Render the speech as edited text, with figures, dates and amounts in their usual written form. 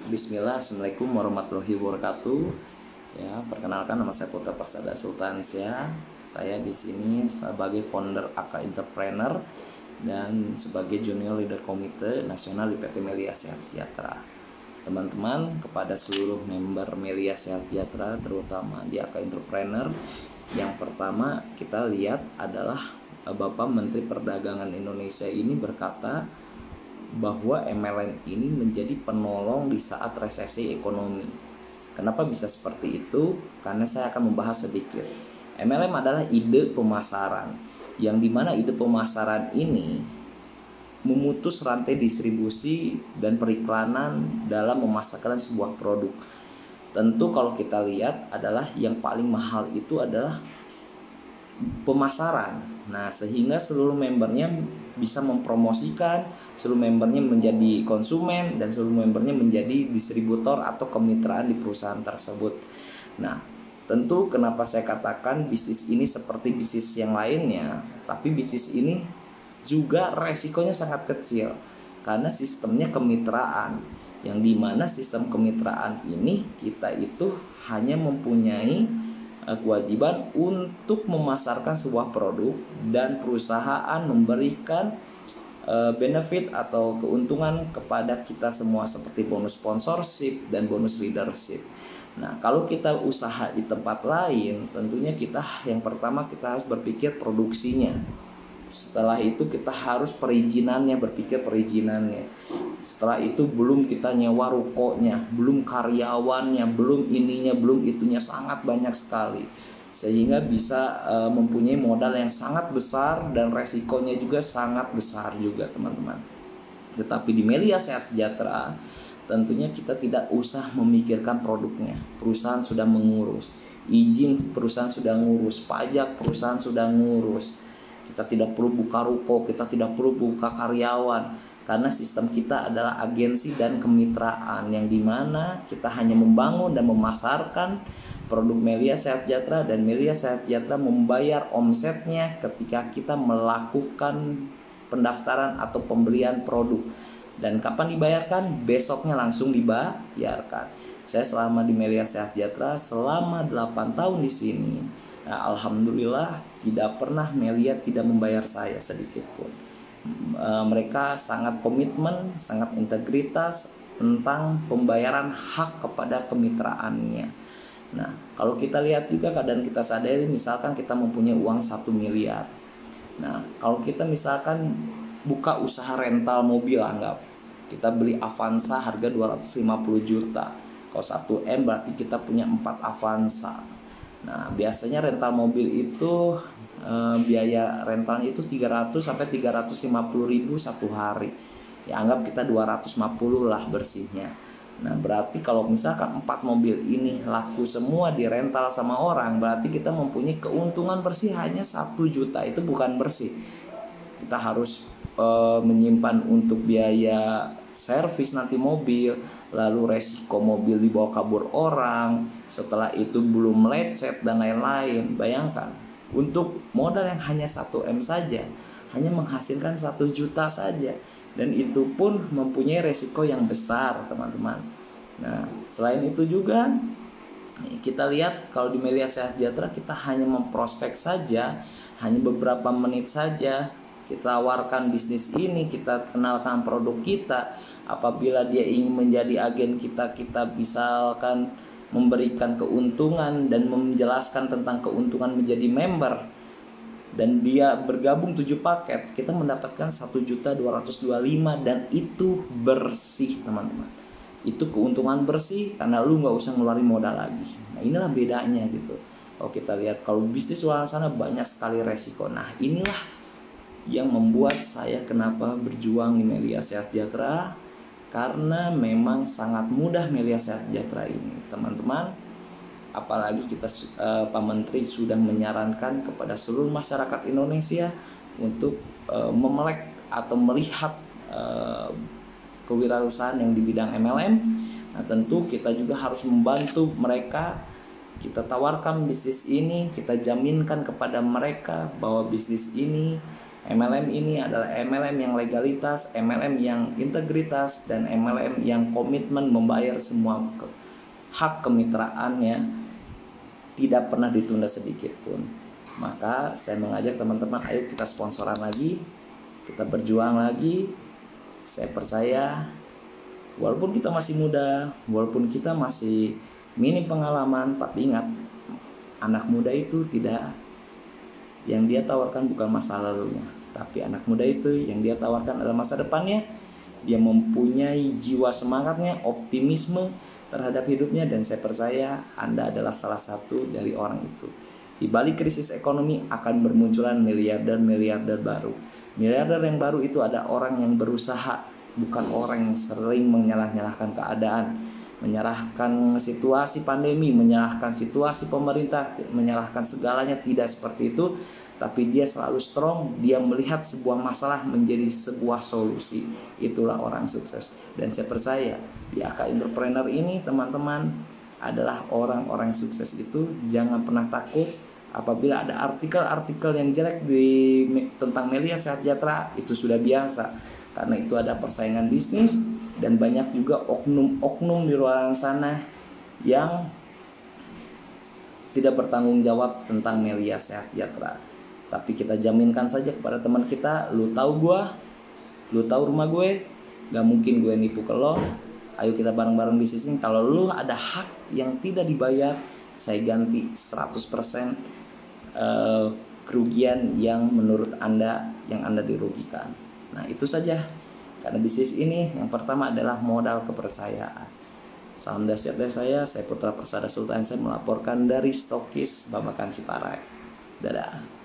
Bismillah, Assalamualaikum warahmatullahi wabarakatuh. Ya, perkenalkan nama saya Putra Persada Sultansyah. Saya di sini sebagai founder AK Entrepreneur dan sebagai junior leader komite nasional di PT Melia Sehat Sejahtera. Teman-teman, kepada seluruh member Melia Sehat Sejahtera, terutama di AK Entrepreneur, yang pertama kita lihat adalah Bapak Menteri Perdagangan Indonesia ini berkata bahwa MLM ini menjadi penolong di saat resesi ekonomi. Kenapa bisa seperti itu? Karena saya akan membahas sedikit. MLM adalah ide pemasaran, yang dimana ide pemasaran ini memutus rantai distribusi dan periklanan dalam memasarkan sebuah produk. Tentu kalau kita lihat adalah yang paling mahal itu adalah pemasaran. Nah, sehingga seluruh membernya bisa mempromosikan, seluruh membernya menjadi konsumen, dan seluruh membernya menjadi distributor atau kemitraan di perusahaan tersebut. Nah, tentu kenapa saya katakan bisnis ini seperti bisnis yang lainnya, tapi bisnis ini juga resikonya sangat kecil karena sistemnya kemitraan, yang dimana sistem kemitraan ini kita itu hanya mempunyai kewajiban untuk memasarkan sebuah produk dan perusahaan memberikan benefit atau keuntungan kepada kita semua seperti bonus sponsorship dan bonus leadership. Nah, kalau kita usaha di tempat lain, tentunya kita yang pertama kita harus berpikir produksinya. Setelah itu kita harus berpikir perizinannya. Setelah itu belum kita nyewa rukonya, belum karyawannya, belum ininya, belum itunya, sangat banyak sekali. Sehingga bisa mempunyai modal yang sangat besar dan resikonya juga sangat besar juga, teman-teman. Tetapi di Melia Sehat Sejahtera tentunya kita tidak usah memikirkan produknya. Perusahaan sudah mengurus, izin perusahaan sudah ngurus, pajak perusahaan sudah ngurus. Kita tidak perlu buka ruko, kita tidak perlu buka karyawan, karena sistem kita adalah agensi dan kemitraan, yang dimana kita hanya membangun dan memasarkan produk Melia Sehat Sejahtera, dan Melia Sehat Sejahtera membayar omsetnya ketika kita melakukan pendaftaran atau pembelian produk. Dan kapan dibayarkan? Besoknya langsung dibayarkan. Saya selama di Melia Sehat Sejahtera selama 8 tahun di sini. Nah, alhamdulillah tidak pernah Melia tidak membayar saya sedikit pun. Mereka sangat komitmen, sangat integritas tentang pembayaran hak kepada kemitraannya. Nah, kalau kita lihat juga keadaan kita sadari, misalkan kita mempunyai uang 1 miliar. Nah, kalau kita misalkan buka usaha rental mobil, anggap kita beli Avanza harga 250 juta. Kalau 1M berarti kita punya 4 Avanza. Nah, biasanya rental mobil itu biaya rentalnya itu 300 sampai 350 ribu satu hari. Ya, anggap kita 250 lah bersihnya. Nah, berarti kalau misalkan 4 mobil ini laku semua di rental sama orang, berarti kita mempunyai keuntungan bersih hanya 1 juta. Itu bukan bersih. Kita harus menyimpan untuk biaya servis nanti mobil, lalu resiko mobil dibawa kabur orang, setelah itu belum lecet dan lain-lain. Bayangkan, untuk modal yang hanya 1M saja, hanya menghasilkan 1 juta saja, dan itu pun mempunyai resiko yang besar, teman-teman. Nah, selain itu juga kita lihat kalau di Melia Sehat Sejahtera kita hanya memprospek saja, hanya beberapa menit saja kita tawarkan bisnis ini, kita kenalkan produk kita. Apabila dia ingin menjadi agen kita, kita misalkan memberikan keuntungan dan menjelaskan tentang keuntungan menjadi member, dan dia bergabung 7 paket, kita mendapatkan 1.225.000, dan itu bersih, teman-teman. Itu keuntungan bersih karena lu nggak usah ngeluarin modal lagi. Nah, inilah bedanya gitu. Kalau kita lihat, kalau bisnis luar sana banyak sekali resiko. Nah, inilah yang membuat saya kenapa berjuang di Melia Sehat Sejahtera, karena memang sangat mudah Melia Sehat Sejahtera ini, teman-teman. Apalagi kita Pak Menteri sudah menyarankan kepada seluruh masyarakat Indonesia untuk memelek atau melihat kewirausahaan yang di bidang MLM. Nah, tentu kita juga harus membantu mereka. Kita tawarkan bisnis ini, kita jaminkan kepada mereka bahwa bisnis ini MLM ini adalah MLM yang legalitas, MLM yang integritas, dan MLM yang komitmen membayar semua hak kemitraannya tidak pernah ditunda sedikit pun. Maka saya mengajak teman-teman, ayo kita sponsoran lagi, kita berjuang lagi. Saya percaya walaupun kita masih muda, walaupun kita masih minim pengalaman, tapi ingat, anak muda itu tidak, yang dia tawarkan bukan masa lalunya, tapi anak muda itu yang dia tawarkan adalah masa depannya. Dia mempunyai jiwa semangatnya, optimisme terhadap hidupnya, dan saya percaya Anda adalah salah satu dari orang itu. Di balik krisis ekonomi akan bermunculan miliarder-miliarder baru. Miliarder yang baru itu ada orang yang berusaha, bukan orang yang sering menyalah-nyalahkan keadaan, menyalahkan situasi pandemi, menyalahkan situasi pemerintah, menyalahkan segalanya. Tidak seperti itu, tapi dia selalu strong. Dia melihat sebuah masalah menjadi sebuah solusi. Itulah orang sukses. Dan saya percaya di AK Entrepreneur ini, teman-teman, adalah orang-orang sukses itu. Jangan pernah takut apabila ada artikel-artikel yang jelek tentang Melia Sejahtera. Itu sudah biasa, karena itu ada persaingan bisnis, dan banyak juga oknum-oknum di luar sana yang tidak bertanggung jawab tentang Melia Sejahtera. Tapi kita jaminkan saja kepada teman kita, lu tahu gua, lu tahu rumah gue, gak mungkin gue nipu ke lo. Ayo kita bareng-bareng bisnis ini. Kalau lu ada hak yang tidak dibayar, saya ganti 100% kerugian yang menurut Anda, yang Anda dirugikan. Nah, itu saja. Karena bisnis ini yang pertama adalah modal kepercayaan. Salam dahsyat dari saya Putra Persada Sultan. Saya melaporkan dari Stokis Babakan Ciparai. Dadah.